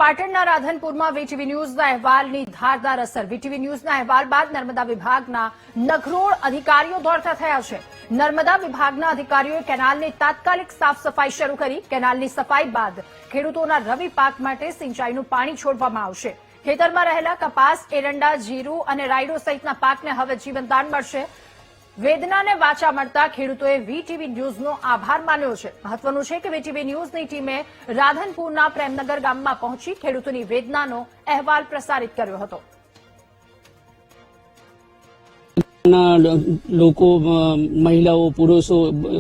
પાટણના રાધનપુરમાં વીટીવી ન્યૂઝના અહેવાલની ધારદાર અસર. વીટીવી ન્યૂઝના અહેવાલ બાદ નર્મદા વિભાગના નગરોળ અધિકારીઓ દોડતા થયા છે. નર્મદા વિભાગના અધિકારીઓએ કેનાલની તાત્કાલિક સાફ સફાઈ શરૂ કરી. કેનાલની સફાઈ બાદ ખેડૂતોના રવિ પાક માટે સિંચાઈનું પાણી છોડવામાં આવશે. ખેતરમાં રહેલા કપાસ, એરંડા, જીરું અને રાયડો સહિતના પાકને હવે જીવનદાન મળશે. વેદનાને વાચા મળતા ખેડૂતોએ વીટીવી ન્યૂઝનો આભાર માન્યો છે. મહત્વનું છે કે વીટીવી ન્યૂઝની ટીમે રાધનપુરના પ્રેમનગર ગામમાં પહોંચી ખેડૂતોની વેદનાનો અહેવાલ પ્રસારિત કર્યો હતો. લોકો, મહિલાઓ, પુરુષો,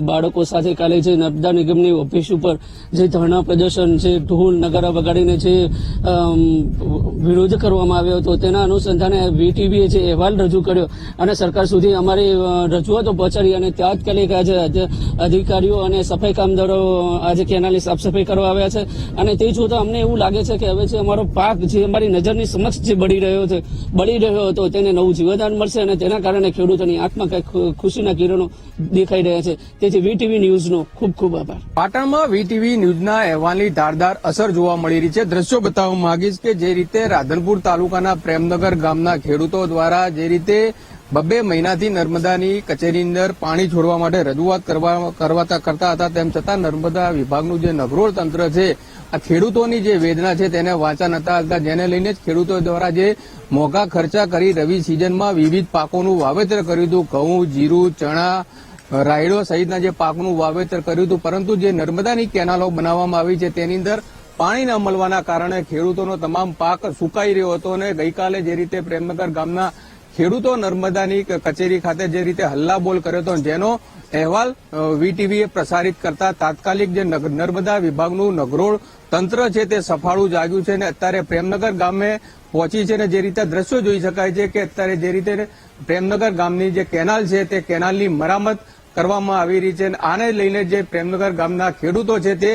બાળકો સાથે કાલે જે નર્મદા નિગમની ઓફિસ ઉપર જે ધરણા પ્રદર્શન છે, ઢોલ નગારા વગાડીને જે વિરોધ કરવામાં આવ્યો હતો, તેના અનુસંધાને વીટીવીએ જે અહેવાલ રજૂ કર્યો અને સરકાર સુધી અમારી રજૂઆતો પહોંચાડી અને તાત્કાલિક આજે અધિકારીઓ અને સફાઈ કામદારો આજે કેનાલની સાફ સફાઈ કરવા આવ્યા છે. અને તે જોતા અમને એવું લાગે છે કે હવે જે અમારો પાક જે અમારી નજરની સમક્ષ જે બળી રહ્યો હતો તેને નવું જીવનદાન મળશે અને તેના કારણે ખેડૂતોની આંખમાં કંઈક ખુશીના કિરણો દેખાઈ રહ્યા છે. તેથી વીટીવી ન્યૂઝનો ખૂબ ખૂબ આભાર. પાટણમાં વીટીવી ન્યૂઝના અહેવાલની ધારદાર અસર જોવા મળી રહી છે. દ્રશ્યો બતાવવા માંગીશ કે જે રીતે રાધનપુર તાલુકાના પ્રેમનગર ગામના ખેડૂતો દ્વારા જે રીતે 2 મહિનાથી નર્મદાની કચેરી અંદર પાણી છોડવા માટે રજૂઆત કરતા હતા, તેમ છતાં નર્મદા વિભાગનું જે નગરોળ તંત્ર છે, આ ખેડૂતોની જે વેદના છે તેને વાંચા નતા આવતા, જેને લઈને જ ખેડૂતો દ્વારા જે મોંઘા ખર્ચા કરી રવિ સિઝનમાં વિવિધ પાકોનું વાવેતર કર્યું હતું. ઘઉં, જીરું, ચણા, રાયડો સહિતના જે પાકનું વાવેતર કર્યું હતું, પરંતુ જે નર્મદાની કેનાલો બનાવવામાં આવી છે તેની અંદર પાણી ન મળવાના કારણે ખેડૂતોનો તમામ પાક સુકાઈ રહ્યો હતો. અને ગઈકાલે જે રીતે પ્રેમનગર ગામના ખેડૂતો નર્મદાની કચેરી ખાતે જે રીતે હલ્લાબોલ કર્યો હતો, જેનો અહેવાલ વીટીવીએ પ્રસારિત કરતા તાત્કાલિક જે નર્મદા વિભાગનું નગરોળ તંત્ર છે તે સફાળું જાગ્યું છે અને અત્યારે પ્રેમનગર ગામે પહોંચી છે. અને જે રીતે દ્રશ્યો જોઈ શકાય છે કે અત્યારે જે રીતે પ્રેમનગર ગામની જે કેનાલ છે તે કેનાલની મરામત કરવામાં આવી રહી છે. આને લઈને જે પ્રેમનગર ગામના ખેડૂતો છે તે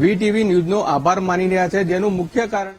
વીટીવી ન્યૂઝનો આભાર માની રહ્યા છે, જેનું મુખ્ય કારણ